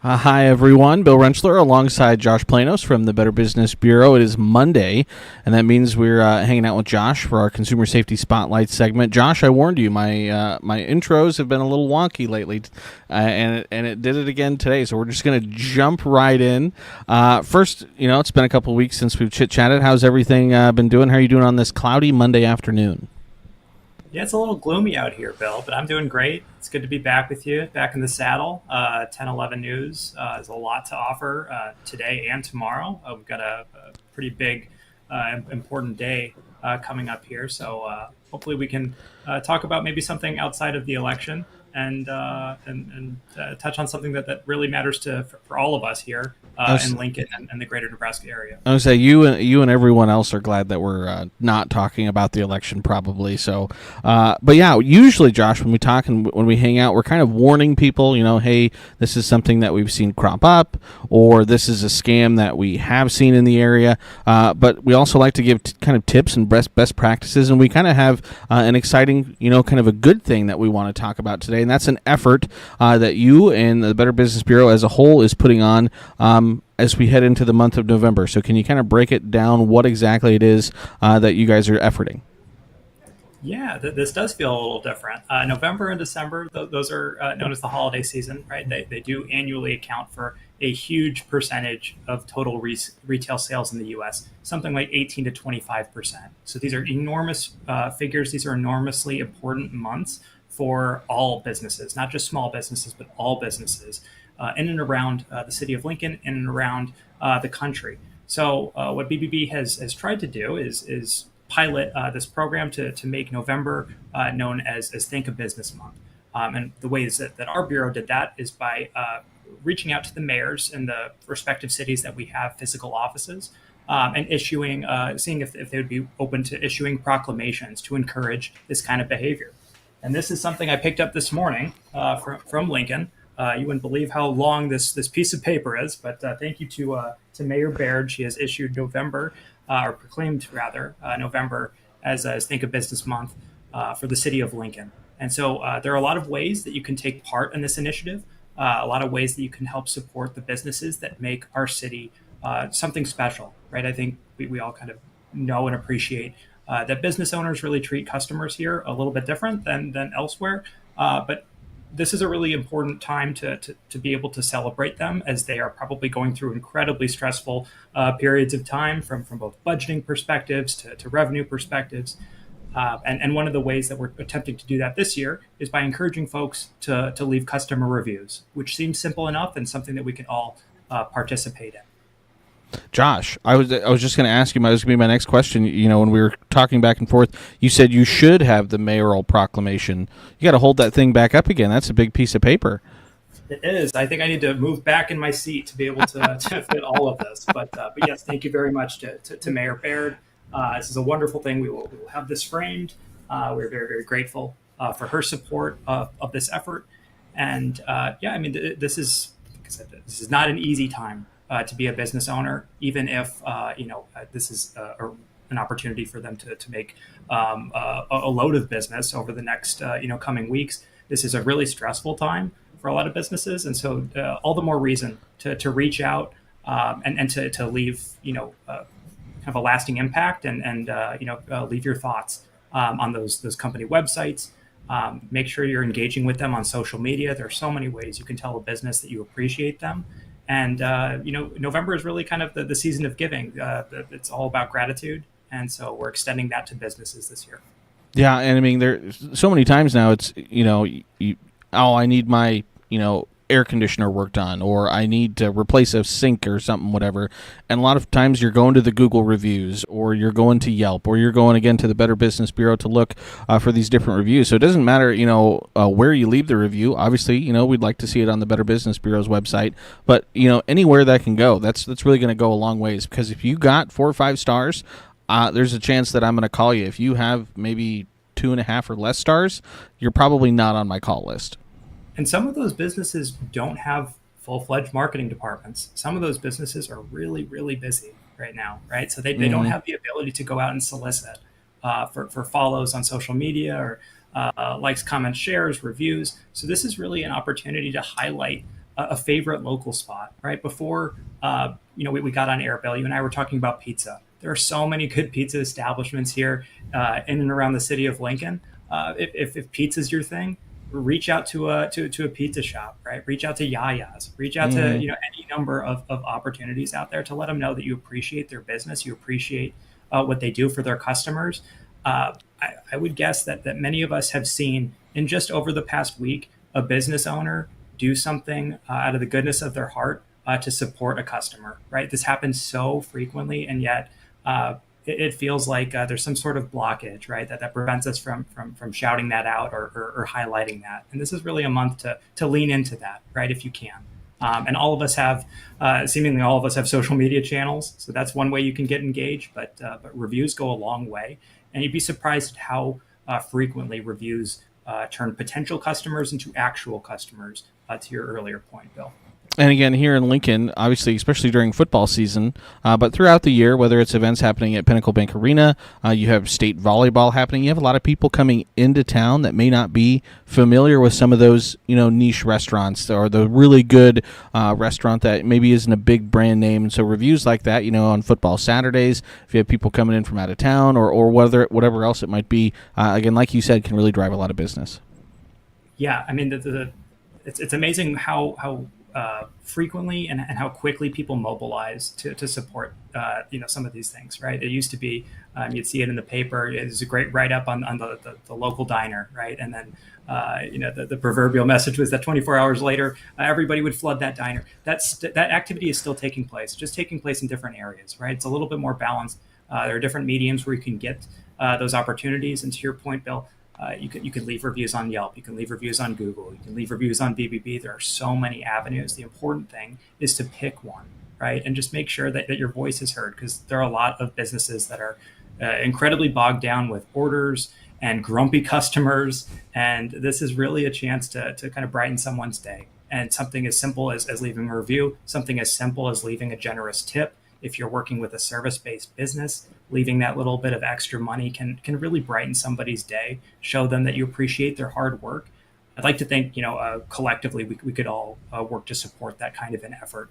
Hi, everyone. Bill Rensselaer alongside Josh Planos from the Better Business Bureau. It is Monday, and that means we're hanging out with Josh for our Consumer Safety Spotlight segment. Josh, I warned you, my intros have been a little wonky lately, and it did it again today, so we're just going to jump right in. First, it's been a couple of weeks since we've chit-chatted. How's everything been doing? How are you doing on this cloudy Monday afternoon? Yeah, it's a little gloomy out here, Bill, but I'm doing great. It's good to be back with you, back in the saddle. 10, 11 News has a lot to offer today and tomorrow. We've got a pretty big, important day coming up here. So hopefully we can talk about maybe something outside of the election and touch on something that really matters for all of us here I was, in Lincoln and the greater Nebraska area. I would say you and everyone else are glad that we're not talking about the election, probably. So, but yeah, usually, Josh, when we talk and when we hang out, we're kind of warning people. Hey, this is something that we've seen crop up, or this is a scam that we have seen in the area. But we also like to give kind of tips and best practices, and we kind of have an exciting, kind of a good thing that we want to talk about today, and that's an effort that you and the Better Business Bureau as a whole is putting on. As we head into the month of November. So can you kind of break it down what exactly it is that you guys are efforting? Yeah, this does feel a little different. November and December, those are known as the holiday season, right? They do annually account for a huge percentage of total retail sales in the U.S., something like 18 to 25%. So these are enormous figures. These are enormously important months for all businesses, not just small businesses, but all businesses in and around the city of Lincoln, in and around the country. So what BBB has tried to do is pilot this program to make November known as Think of Business Month. And the ways that our bureau did that is by reaching out to the mayors in the respective cities that we have physical offices and seeing if they would be open to issuing proclamations to encourage this kind of behavior. And this is something I picked up this morning from Lincoln. You wouldn't believe how long this piece of paper is, but thank you to Mayor Baird. She has issued November, or proclaimed rather, November as Think of Business Month for the city of Lincoln. And so there are a lot of ways that you can take part in this initiative, a lot of ways that you can help support the businesses that make our city something special, right? I think we all kind of know and appreciate that business owners really treat customers here a little bit different than elsewhere. But this is a really important time to be able to celebrate them as they are probably going through incredibly stressful periods of time from both budgeting perspectives to revenue perspectives. And one of the ways that we're attempting to do that this year is by encouraging folks to leave customer reviews, which seems simple enough and something that we can all participate in. Josh, I was just going to ask you. That was going to be my next question. When we were talking back and forth, you said you should have the mayoral proclamation. You got to hold that thing back up again. That's a big piece of paper. It is. I think I need to move back in my seat to be able to fit all of this. But yes, thank you very much to Mayor Baird. This is a wonderful thing. We will have this framed. We're very, very grateful for her support of this effort. And yeah, I mean, this is, like I said, this is not an easy time to be a business owner, even if this is an opportunity for them to make a load of business over the next coming weeks. This is a really stressful time for a lot of businesses, and so all the more reason to reach out and to leave kind of a lasting impact and leave your thoughts on those company websites. Make sure you're engaging with them on social media. There are so many ways you can tell a business that you appreciate them. And, November is really kind of the season of giving. It's all about gratitude. And so we're extending that to businesses this year. Yeah, and I mean, there so many times now. It's I need my air conditioner worked on, or I need to replace a sink or something, whatever. And a lot of times you're going to the Google reviews, or you're going to Yelp, or you're going again to the Better Business Bureau to look for these different reviews. So it doesn't matter, where you leave the review. Obviously, we'd like to see it on the Better Business Bureau's website, but anywhere that can go, that's really going to go a long ways. Because if you got 4 or 5 stars, there's a chance that I'm going to call you. If you have maybe 2.5 or less stars, you're probably not on my call list. And some of those businesses don't have full-fledged marketing departments. Some of those businesses are really, really busy right now, right? So they don't have the ability to go out and solicit for follows on social media or likes, comments, shares, reviews. So this is really an opportunity to highlight a favorite local spot, right? Before, we got on air, Bill, you and I were talking about pizza. There are so many good pizza establishments here in and around the city of Lincoln. If pizza's your thing, reach out to a pizza shop, right? Reach out to Yaya's, reach out to Hmm. any number of opportunities out there to let them know that you appreciate their business, you appreciate what they do for their customers. I would guess that many of us have seen in just over the past week a business owner do something out of the goodness of their heart to support a customer, right? This happens so frequently, and yet it feels like there's some sort of blockage, right? That prevents us from shouting that out or highlighting that. And this is really a month to lean into that, right? If you can. And all of us have, seemingly all of us have social media channels. So that's one way you can get engaged, but reviews go a long way. And you'd be surprised at how frequently reviews turn potential customers into actual customers, to your earlier point, Bill. And again, here in Lincoln, obviously, especially during football season, but throughout the year, whether it's events happening at Pinnacle Bank Arena, you have state volleyball happening. You have a lot of people coming into town that may not be familiar with some of those, niche restaurants or the really good restaurant that maybe isn't a big brand name. And so reviews like that, on football Saturdays, if you have people coming in from out of town or whatever else it might be, again, like you said, can really drive a lot of business. Yeah, I mean, it's amazing how frequently and how quickly people mobilize to support some of these things, right? It used to be you'd see it in the paper. It was a great write up on the local diner, right? And then the proverbial message was that 24 hours later everybody would flood that diner. That activity is still taking place, just taking place in different areas, right? It's a little bit more balanced. There are different mediums where you can get those opportunities. And to your point, Bill, you could leave reviews on Yelp. You can leave reviews on Google. You can leave reviews on BBB. There are so many avenues. The important thing is to pick one, right? And just make sure that your voice is heard, because there are a lot of businesses that are incredibly bogged down with orders and grumpy customers. And this is really a chance to kind of brighten someone's day. And something as simple as leaving a review, something as simple as leaving a generous tip. If you're working with a service-based business, leaving that little bit of extra money can really brighten somebody's day, show them that you appreciate their hard work. I'd like to think, collectively we could all work to support that kind of an effort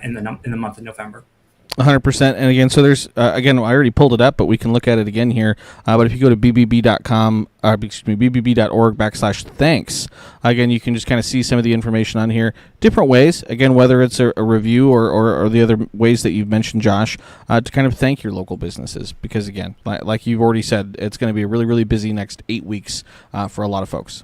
in the month of November. 100%. And again, so there's, again, I already pulled it up, but we can look at it again here. But if you go to bbb.com, bbb.org/thanks, again, you can just kind of see some of the information on here. Different ways, again, whether it's a review or the other ways that you've mentioned, Josh, to kind of thank your local businesses. Because, again, like you've already said, it's going to be a really, really busy next 8 weeks for a lot of folks.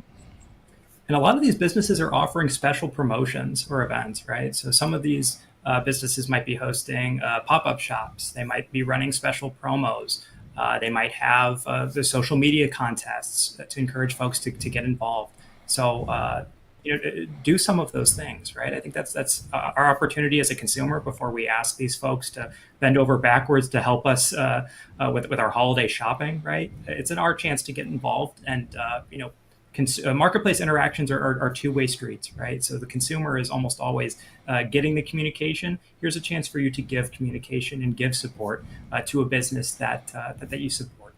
And a lot of these businesses are offering special promotions or events, right? So some of these businesses might be hosting pop-up shops. They might be running special promos. They might have the social media contests to encourage folks to get involved. So do some of those things, right? I think that's our opportunity as a consumer before we ask these folks to bend over backwards to help us with our holiday shopping, right? It's our chance to get involved, and marketplace interactions are two-way streets, right? So the consumer is almost always getting the communication. Here's a chance for you to give communication and give support to a business that you support.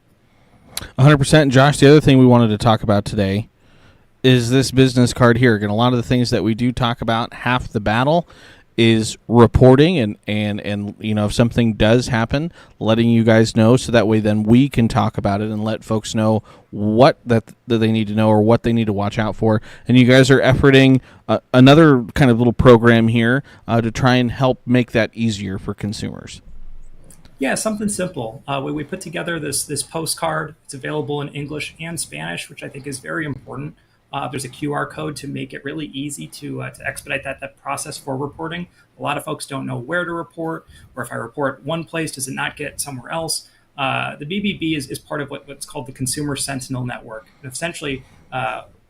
100%. Josh, the other thing we wanted to talk about today is this business card here. Again, a lot of the things that we do talk about, half the battle is reporting and if something does happen, letting you guys know, so that way then we can talk about it and let folks know what that they need to know or what they need to watch out for. And you guys are efforting another kind of little program here to try and help make that easier for consumers. Yeah, something simple. We put together this postcard. It's available in English and Spanish, which I think is very important. There's a QR code to make it really easy to expedite that process for reporting. A lot of folks don't know where to report, or if I report one place, does it not get somewhere else? The BBB is part of what's called the Consumer Sentinel Network. And essentially,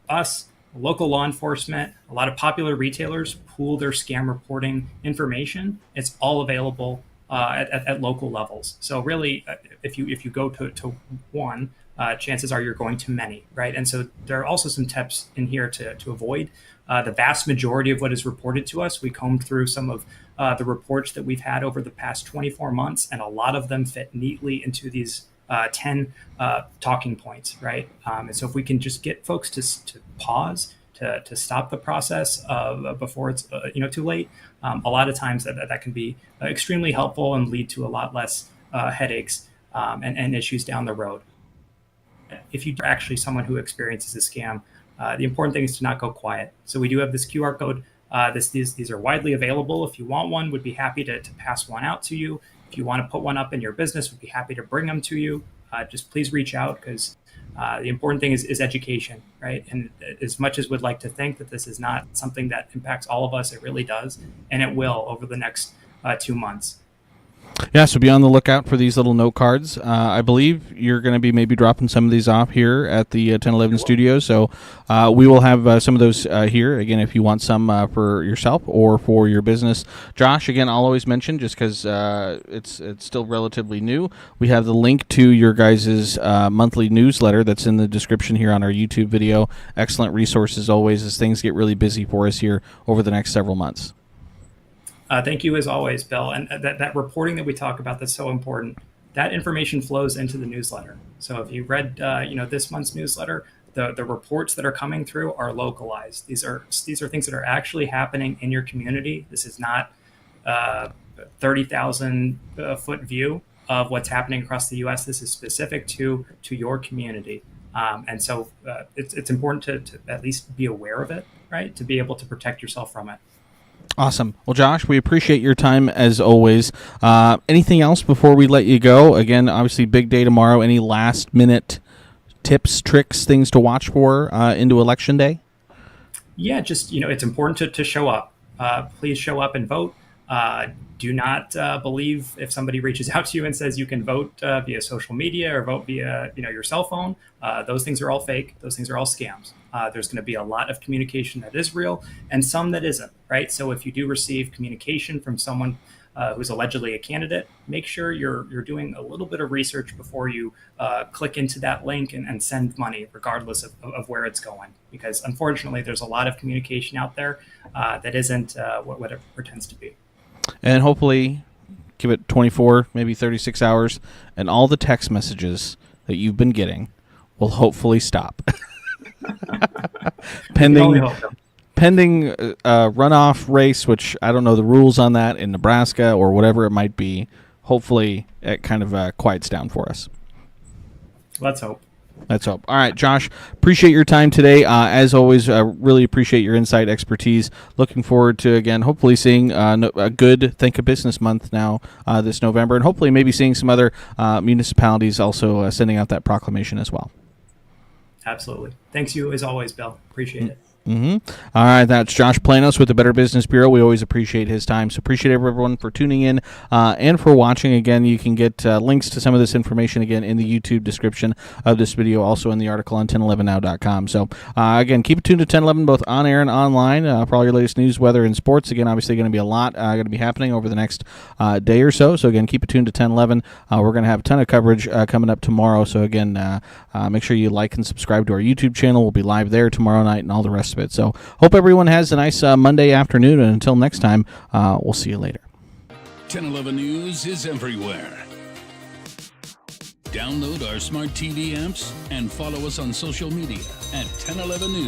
us, local law enforcement, a lot of popular retailers pool their scam reporting information. It's all available at local levels. So really, if you go to one, chances are you're going to many, right? And so there are also some tips in here to avoid. The vast majority of what is reported to us, we combed through some of the reports that we've had over the past 24 months, and a lot of them fit neatly into these 10 talking points, right? And so if we can just get folks to pause, to stop the process before it's too late, a lot of times that can be extremely helpful and lead to a lot less headaches and issues down the road. If you're actually someone who experiences a scam, the important thing is to not go quiet. So we do have this QR code. These are widely available. If you want one, we'd be happy to pass one out to you. If you want to put one up in your business, we'd be happy to bring them to you. Just please reach out, because the important thing is education, right? And as much as we'd like to think that this is not something that impacts all of us, it really does, and it will over the next 2 months. Yeah, so be on the lookout for these little note cards. I believe you're going to be maybe dropping some of these off here at the 1011 studios, so we will have some of those here. Again, if you want some for yourself or for your business. Josh, again, I'll always mention, just because it's still relatively new, we have the link to your guys' monthly newsletter that's in the description here on our YouTube video. Excellent resources always as things get really busy for us here over the next several months. Thank you as always, Bill. And that reporting that we talk about, that's so important. That information flows into the newsletter. So if you read this month's newsletter, the reports that are coming through are localized. These are things that are actually happening in your community. This is not 30,000 foot view of what's happening across the U.S. This is specific to your community. And so it's important to at least be aware of it, right? To be able to protect yourself from it. Awesome. Well, Josh, we appreciate your time as always. Anything else before we let you go? Again, obviously, big day tomorrow. Any last-minute tips, tricks, things to watch for into Election Day? Yeah, just, it's important to show up. Please show up and vote. Do not believe if somebody reaches out to you and says you can vote via social media or vote via your cell phone. Those things are all fake. Those things are all scams. There's going to be a lot of communication that is real and some that isn't, right? So if you do receive communication from someone who's allegedly a candidate, make sure you're doing a little bit of research before you click into that link and send money, regardless of where it's going. Because unfortunately, there's a lot of communication out there that isn't what it pretends to be. And hopefully, give it 24, maybe 36 hours, and all the text messages that you've been getting will hopefully stop. pending runoff race, which I don't know the rules on that in Nebraska or whatever it might be. Hopefully, it kind of quiets down for us. Let's hope. Let's hope. All right, Josh, appreciate your time today. As always, really appreciate your insight, expertise. Looking forward to, again, hopefully seeing a good Think of Business Month now this November, and hopefully maybe seeing some other municipalities also sending out that proclamation as well. Absolutely. Thanks you, as always, Bill. Appreciate it. Mm-hmm. All right, that's Josh Planos with the Better Business Bureau. We always appreciate his time, so appreciate everyone for tuning in and for watching. Again, you can get links to some of this information again in the YouTube description of this video, also in the article on 1011now.com. So again, keep it tuned to 1011 both on air and online for all your latest news, weather, and sports. Again, obviously going to be a lot going to be happening over the next day or so. So again, keep it tuned to 1011. We're going to have a ton of coverage coming up tomorrow. So again, make sure you like and subscribe to our YouTube channel. We'll be live there tomorrow night and all the rest of it. So hope everyone has a nice Monday afternoon, and until next time, we'll see you later. 1011 News is everywhere. Download our smart TV apps and follow us on social media at 1011 News.